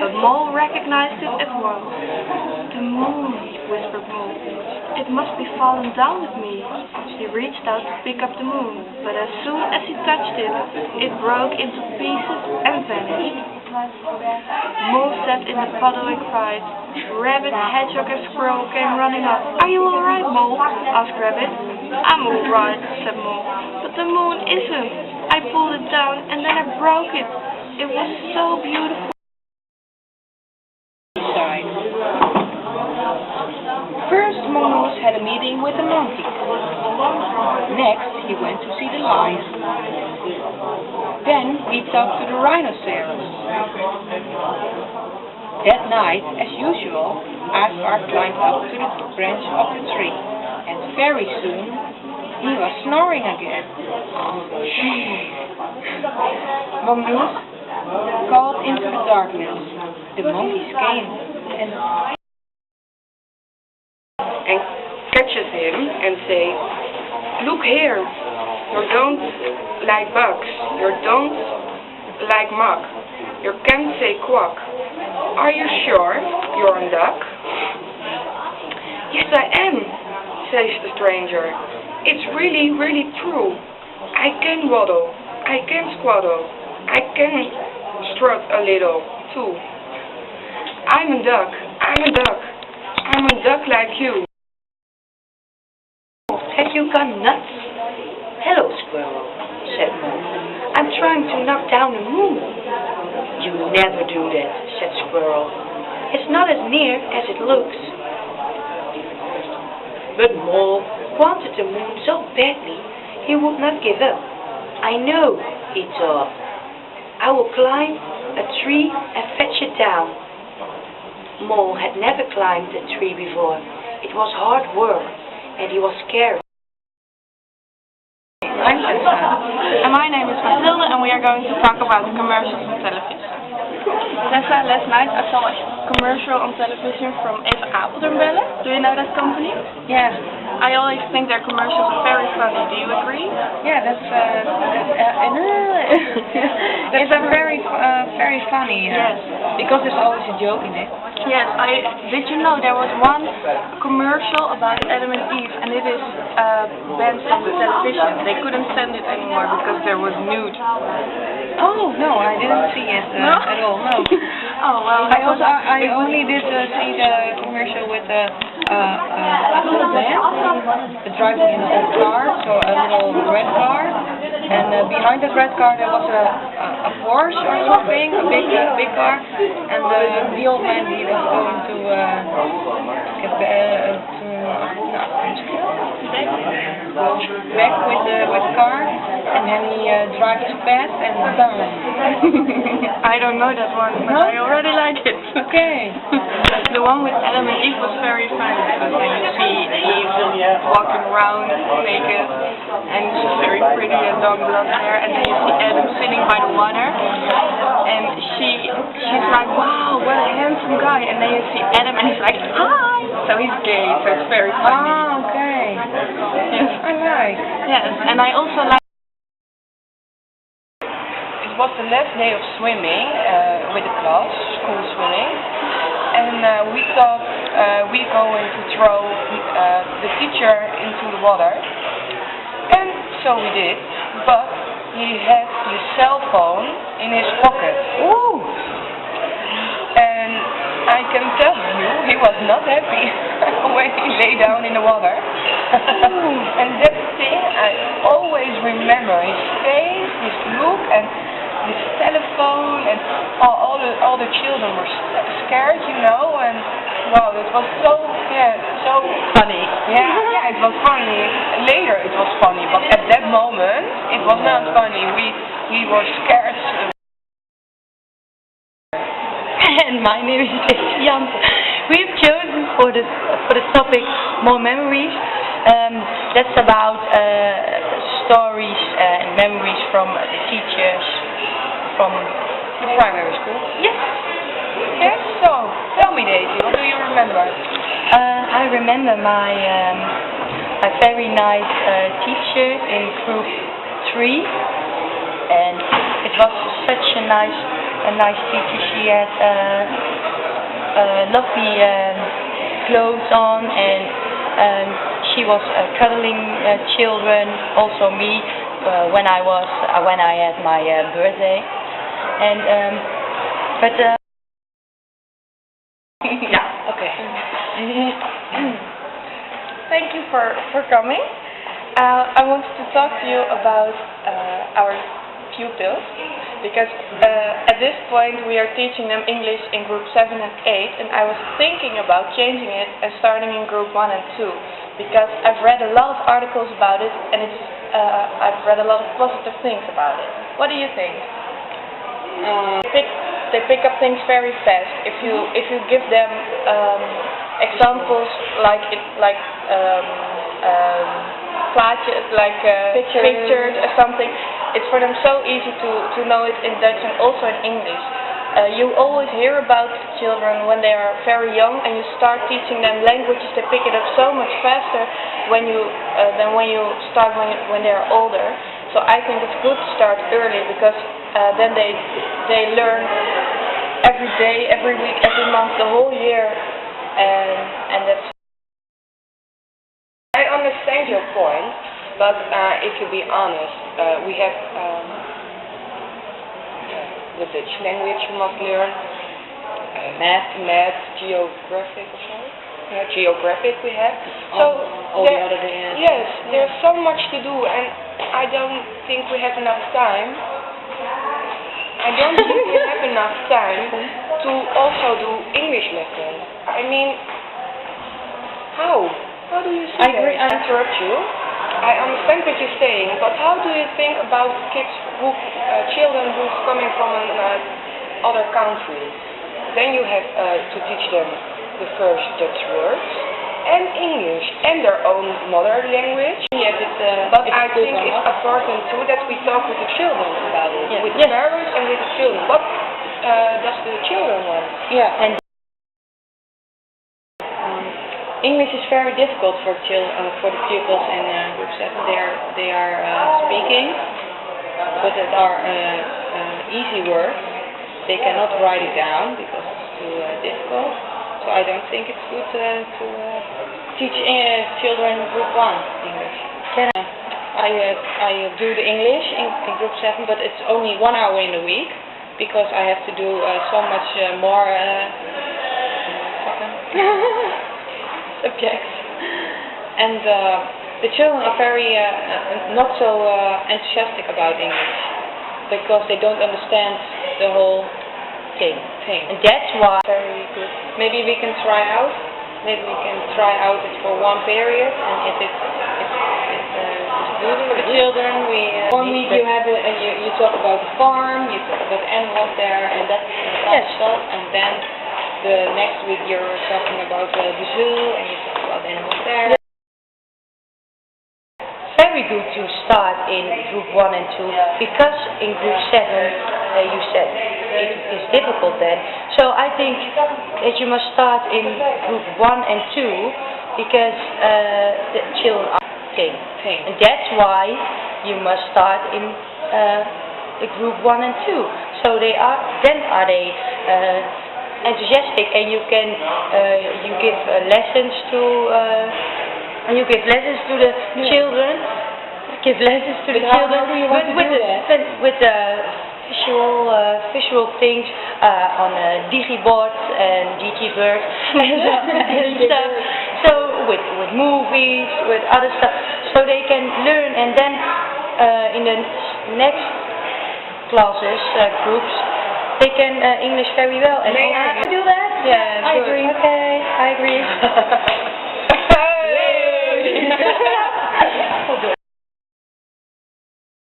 But Mole recognized it at once. "The moon," whispered Mole. "It must be fallen down with me." He reached out to pick up the moon, but as soon as he touched it, it broke into pieces and vanished. Mole sat in the puddle and cried. Rabbit, Hedgehog and Squirrel came running up. "Are you all right, Mole?" asked Rabbit. "I'm all right," said Mole, "but the moon isn't. I pulled it down and then I broke it. It was so beautiful." First, Mongoose had a meeting with the monkey. Next, he went to see the lion. Then he talked to the rhinoceros. That night, as usual, Asgard climbed up to the branch of the tree, and very soon he was snoring again. Mongoose called into the darkness. The monkeys came and Catches him and say, "Look here, you don't like bugs, you don't like muck, you can't say quack. Are you sure you're a duck?" "Yes, I am," says the stranger. "It's really, really true. I can waddle, I can squaddle, I can strut a little, too. I'm a duck, I'm a duck, I'm a duck like you." "Have you gone nuts?" "Hello, Squirrel," said Mole. "I'm trying to knock down the moon." "You never do that," said Squirrel. "It's not as near as it looks." But Mole wanted the moon so badly he would not give up. "I know," he thought. "I will climb a tree and fetch it down." Mole had never climbed a tree before. It was hard work, and he was scared. I'm Tessa, and my name is Mathilde, and we are going to talk about the commercials on television. Tessa, last night I saw a commercial on television from Eva Apeldoorn. Do you know that company? Yeah, I always think their commercials are very funny. Do you agree? yeah, that's very funny. Yes. Because there's always a joke in it. Yes, did you know there was one commercial about Adam and Eve, and it is banned from the television. They couldn't send it anymore because there was nude. Oh no, I didn't see it No? at all. No. Oh well. I only did see the commercial with a little man driving in a car, so a little red car, and behind that red car there was a Porsche or something, a big car, and the old man he was going to get back with the car, and then he drives fast and boom. I don't know that one, but No? I already like it. Okay. The one with Adam and Eve was very funny because then you see Eve walking around naked, and she's very pretty and long blonde hair, and then you see Adam sitting by the water, and she's like, "Wow, what a handsome guy," and then you see Adam and he's like, "Hi," so he's gay, so it's very funny. Ah, okay. Yes. Alright. Yes, and I also like. It was the last day of swimming with the class, school swimming, and we thought we're going to throw the teacher into the water, and so we did, but he had his cell phone in his pocket. Ooh. And I can tell you, he was not happy when he lay down in the water. And that thing I always remember, his face, his look, and his telephone, and all the children were scared, you know, and wow, it was so Funny. yeah, it was funny. Later it was funny, but at that moment it was not funny. We were scared. And my name is Jan. We've chosen for the topic more memories. That's about stories and memories from the teachers from The primary school. yes. Yes, so tell me, Daisy, what do you remember? I remember my very nice teacher in group 3, and it was such a nice a nice teacher. She had lovely clothes on, and she was cuddling children, also me, when I had my birthday. And yeah, okay. Thank you for coming. I wanted to talk to you about our pupils, because at this point we are teaching them English in group 7 and 8, and I was thinking about changing it and starting in group 1 and 2, because I've read a lot of articles about it, and I've read a lot of positive things about it. What do you think? They pick up things very fast. If you give them examples plaatjes, pictures or something, it's for them so easy to know it in Dutch and also in English. You always hear about children when they are very young, and you start teaching them languages, they pick it up so much faster than when you start when they are older. So I think it's good to start early, because then they learn every day, every week, every month, the whole year, and that's. I understand your point, but if you be honest, we have the Dutch language you must learn, math, geographic or so. Geographic we have. So all the other yes, there's so much to do, and I don't think we have enough time. I don't think we have enough time to also do English lessons. I mean, how? How do you see I agree. that? I interrupt you. I understand what you're saying, but how do you think about children who's coming from other country? Then you have to teach them the first Dutch words and English and their own mother language. Yes, But I think it's important too that we talk with the children about it, with the parents and with the children. What does the children want? Yeah, and English is very difficult for the pupils in group 7. They are speaking, but it are easy words. They cannot write it down because it's too difficult. So I don't think it's good to teach children group 1 English. I do the English in group 7, but it's only 1 hour in the week, because I have to do so much more subjects. And the children are very not so enthusiastic about English, because they don't understand the whole thing. And that's why very good. Maybe we can try out. Maybe we can try out it for one period, and if it's good for the children, we 1 week you have you talk about the farm, you talk about animals there, and that kind of stuff, and then the next week you're talking about the zoo, and you talk about animals there. Very good to start in group 1 and 2, because in group 7 you said it is difficult then. So I think that you must start in group 1 and 2, because the children are thin. And that's why you must start in the group 1 and 2. So they are enthusiastic, and you can you give lessons to the children. Give lessons to the children. How do you want to do that? With visual things on digiboards and digiverse and stuff. So with movies, with other stuff, so they can learn, and then in the next classes, groups, they can English very well. And also do that? Yeah, I agree. Okay, I agree. Hey!